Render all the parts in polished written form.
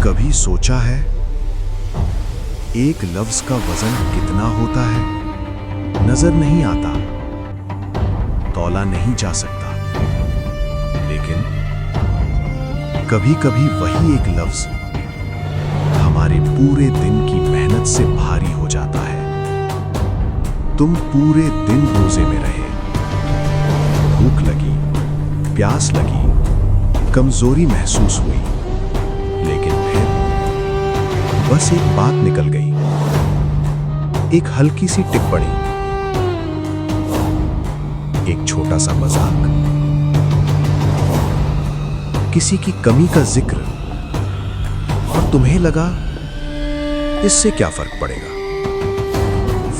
کبھی سوچا ہے ایک لفظ کا وزن کتنا ہوتا ہے؟ نظر نہیں آتا، تولا نہیں جا سکتا، لیکن کبھی کبھی وہی ایک لفظ ہمارے پورے دن کی محنت سے بھاری ہو جاتا ہے۔ تم پورے دن روزے میں رہے، بھوک لگی، پیاس لگی، کمزوری محسوس ہوئی، لیکن پھر بس ایک بات نکل گئی، ایک ہلکی سی ٹپڑی، ایک چھوٹا سا مذاق، کسی کی کمی کا ذکر، اور تمہیں لگا اس سے کیا فرق پڑے گا؟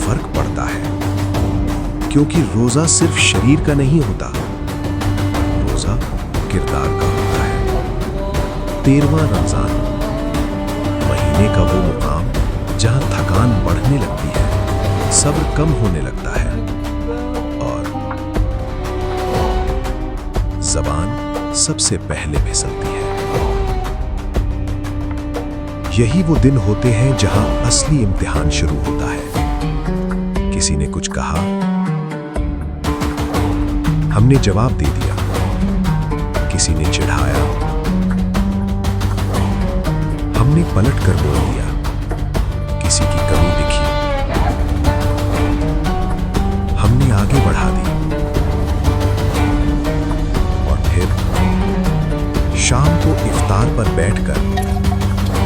فرق پڑتا ہے، کیونکہ روزہ صرف شریر کا نہیں ہوتا، روزہ کردار کا ہوتا ہے۔ 13واں رمضان، مہینے کا وہ مقام جہاں تھکان بڑھنے لگتی ہے، صبر کم ہونے لگتا ہے، اور زبان سب سے پہلے پھسلتی ہے۔ یہی وہ دن ہوتے ہیں جہاں اصلی امتحان شروع ہوتا ہے۔ کسی نے کچھ کہا، ہم نے جواب دے دیا، کسی نے چڑھایا، ہم نے پلٹ کر بول دیا، کسی کی کمی دکھی، ہم نے آگے بڑھا دی، اور پھر شام کو افطار پر بیٹھ کر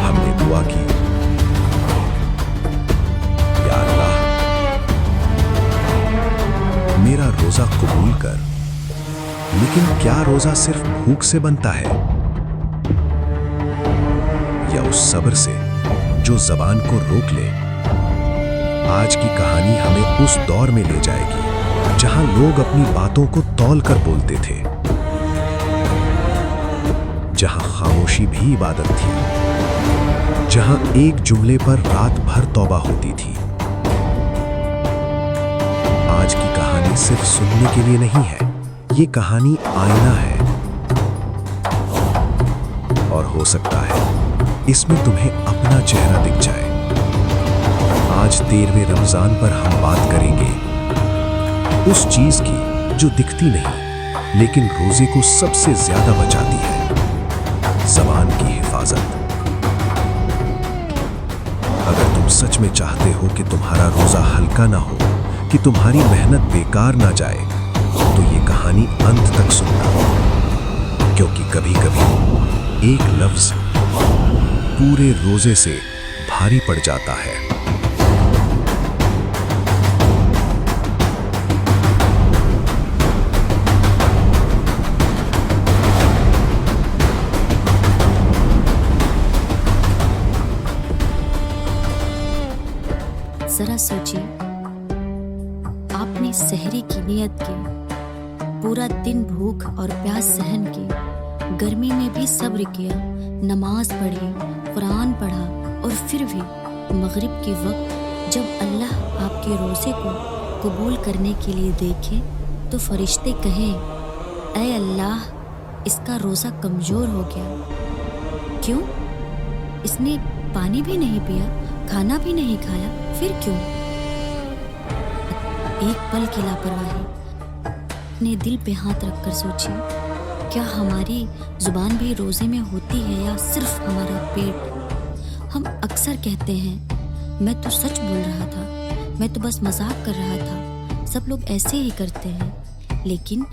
ہم نے دعا کی، یا اللہ میرا روزہ قبول کر۔ لیکن کیا روزہ صرف بھوک سے بنتا ہے، یا اس صبر سے جو زبان کو روک لے؟ آج کی کہانی ہمیں اس دور میں لے جائے گی جہاں لوگ اپنی باتوں کو تول کر بولتے تھے، جہاں خاموشی بھی عبادت تھی، جہاں ایک جملے پر رات بھر توبہ ہوتی تھی۔ آج کی کہانی صرف سننے کے لیے نہیں ہے، یہ کہانی آئینہ ہے، اور ہو سکتا ہے اس میں تمہیں اپنا چہرہ دکھ جائے۔ آج 13ویں رمضان پر ہم بات کریں گے اس چیز کی جو دکھتی نہیں لیکن روزے کو سب سے زیادہ بچاتی ہے، زبان کی حفاظت۔ اگر تم سچ میں چاہتے ہو کہ تمہارا روزہ ہلکا نہ ہو، کہ تمہاری محنت بیکار نہ جائے، تو یہ کہانی انت تک سننا، کیونکہ کبھی کبھی ایک لفظ پورے روزے سے بھاری پڑ جاتا ہے۔ ذرا سوچیے، آپ نے سحری کی نیت کی، پورا دن بھوک اور پیاس سہن کی، گرمی میں بھی صبر کیا، نماز پڑھی، قرآن پڑھا، اور پھر بھی مغرب کے وقت جب اللہ آپ کے روزے کو قبول کرنے کے لیے دیکھے تو فرشتے کہیں، اے اللہ اس کا روزہ کمزور ہو گیا۔ کیوں؟ اس نے پانی بھی نہیں پیا، کھانا بھی نہیں کھایا، پھر کیوں؟ ایک پل کی لاپرواہی۔ اپنے دل پہ ہاتھ رکھ کر سوچیے، کیا ہماری زبان بھی روزے میں ہوتی ہے یا صرف ہمارا پیٹ؟ ہم اکثر کہتے ہیں، میں تو سچ بول رہا تھا، میں تو بس مذاق کر رہا تھا، سب لوگ ایسے ہی کرتے ہیں۔ لیکن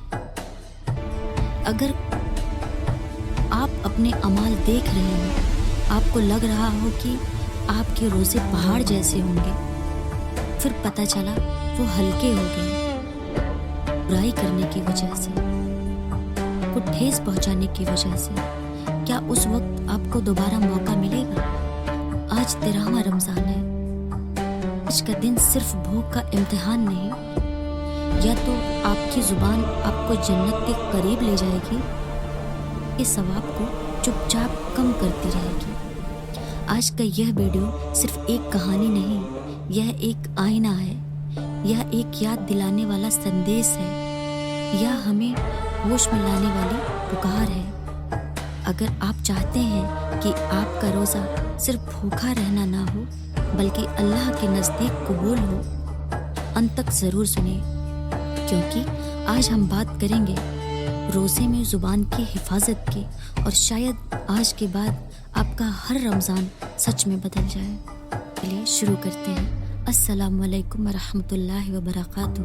اگر آپ اپنے اعمال دیکھ رہے ہیں، آپ کو لگ رہا ہو کہ آپ کے روزے پہاڑ جیسے ہوں گے، پھر پتہ چلا وہ ہلکے ہو گئے برائی کرنے کی وجہ سے، کو ٹھیس پہنچانے کی وجہ سے۔ کیا اس وقت آپ کو دوبارہ موقع ملے گا؟ آج 13واں رمضان ہے، آج کا دن صرف بھوک کا امتحان نہیں، یا تو آپ کی زبان آپ کو جنت کے قریب لے جائے گی، اس ثواب کو چپ چاپ کم کرتی رہے گی۔ آج کا یہ ویڈیو صرف ایک کہانی نہیں، یہ ایک آئینہ ہے، یہ ایک یاد دلانے والا سندیش ہے، یا ہمیں ہوش میں لانے والی پکار ہے۔ اگر آپ چاہتے ہیں کہ آپ کا روزہ صرف بھوکا رہنا نہ ہو بلکہ اللہ کے نزدیک قبول ہو، انت تک ضرور سنیں، کیونکہ آج ہم بات کریں گے روزے میں زبان کی حفاظت کی، اور شاید آج کے بعد آپ کا ہر رمضان سچ میں بدل جائے۔ چلیے شروع کرتے ہیں۔ السلام علیکم ورحمۃ اللہ وبرکاتہ۔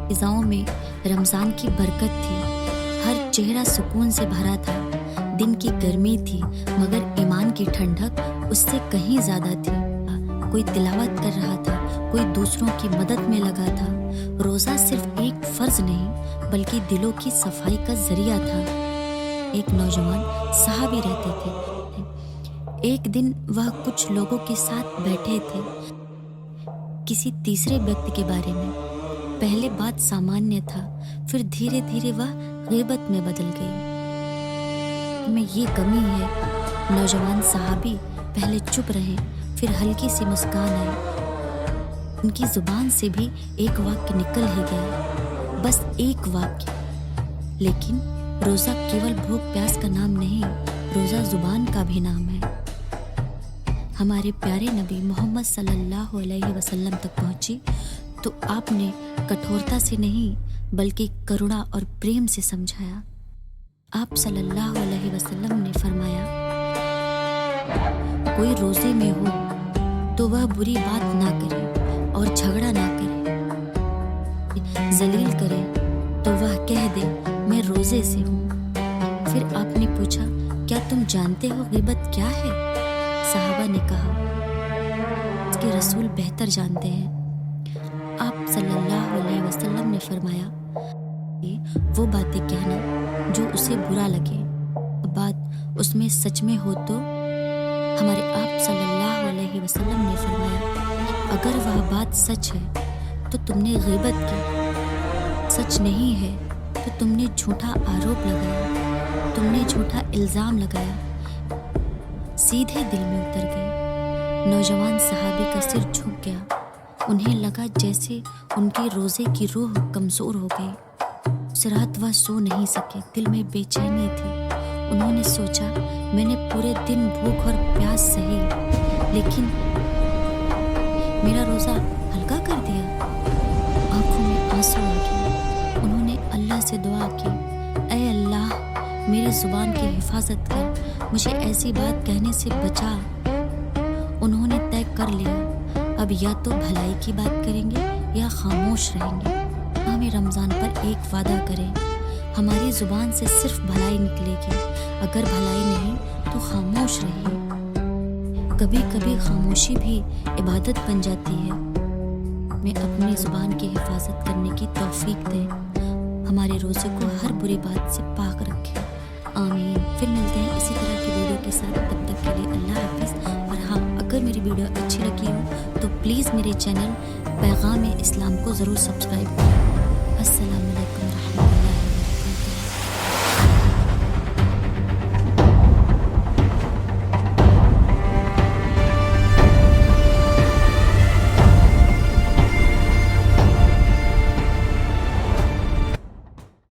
فضاؤں میں رمضان کی برکت تھی، ہر چہرہ سکون سے بھرا تھا، دن کی گرمی تھی مگر ایمان کی ٹھنڈک اس سے کہیں زیادہ تھی۔ کوئی تلاوت کر رہا تھا، کوئی دوسروں کی مدد میں لگا تھا۔ روزہ صرف ایک فرض نہیں بلکہ دلوں کی صفائی کا ذریعہ تھا۔ ایک نوجوان صحابی رہتے تھے۔ ایک دن وہ کچھ لوگوں کے ساتھ بیٹھے تھے، کسی تیسرے وقت کے بارے میں۔ پہلے بات سامانیہ تھا، پھر دھیرے دھیرے وہ غیبت میں بدل گئی۔ میں یہ کمی ہے، نوجوان صحابی پہلے چپ رہے، پھر ہلکی سی مسکان آئی۔ ان کی زبان سے بھی ایک واقعہ نکل ہی گیا، بس ایک واقعہ۔ لیکن روزہ کیول بھوک پیاس کا نام نہیں، روزہ زبان کا بھی نام ہے۔ ہمارے پیارے نبی محمد صلی اللہ علیہ وسلم تک پہنچی تو آپ نے کٹھورتا سے نہیں بلکہ کروڑا اور پریم سے سمجھایا۔ آپ صلی اللہ علیہ وسلم نے فرمایا، کوئی روزے میں ہو تو وہ بری بات نہ کرے اور جھگڑا نہ کرے، ذلیل کرے تو وہ کہہ دے میں روزے سے ہوں۔ پھر آپ نے پوچھا، کیا تم جانتے ہو غیبت کیا ہے؟ صحابہ نے کہا، اس کے رسول بہتر جانتے ہیں۔ آپ صلی اللہ علیہ وسلم نے فرمایا، وہ باتیں کہنا جو اسے برا لگے، بات اس میں سچ میں ہو تو۔ ہمارے آپ صلی اللہ علیہ وسلم نے فرمایا، اگر وہ بات سچ ہے تو تم نے غیبت کی، سچ نہیں ہے تو تم نے جھوٹا آروپ لگایا، تم نے جھوٹا الزام لگایا۔ سیدھے دل میں اتر گئے۔ نوجوان صحابی کا سر جھک گیا، انہیں لگا جیسے ان کے روزے کی روح کمزور ہو گئی۔ اس رات وہ سو نہیں سکے، دل میں بے چینی تھی۔ انہوں نے سوچا، میں نے پورے دن بھوک اور پیاس سہی لیکن میرا روزہ ہلکا کر دیا۔ آنکھوں میں آنسو آ گئے۔ انہوں نے اللہ سے دعا کی، اے اللہ میری زبان کی حفاظت کر، مجھے ایسی بات کہنے سے بچا۔ انہوں نے طے کر لیا، اب یا تو بھلائی کی بات کریں گے یا خاموش رہیں گے۔ ہمیں رمضان پر ایک وعدہ کریں، ہماری زبان سے صرف بھلائی نکلے گی، اگر بھلائی نہیں تو خاموش رہیے۔ کبھی کبھی خاموشی بھی عبادت بن جاتی ہے۔ میں اپنی زبان کی حفاظت کرنے کی توفیق دیں، ہمارے روزے کو ہر بری بات سے پاک رکھے، آمین۔ پھر ملتے ہیں اسی طرح کی ویڈیو کے ساتھ، تب تک کے لیے اللہ حافظ۔ اور ہاں، اگر میری ویڈیو اچھی لگی ہو تو پلیز میرے چینل پیغام اسلام کو ضرور سبسکرائب کریں۔ السلام علیکم ورحمۃ اللہ۔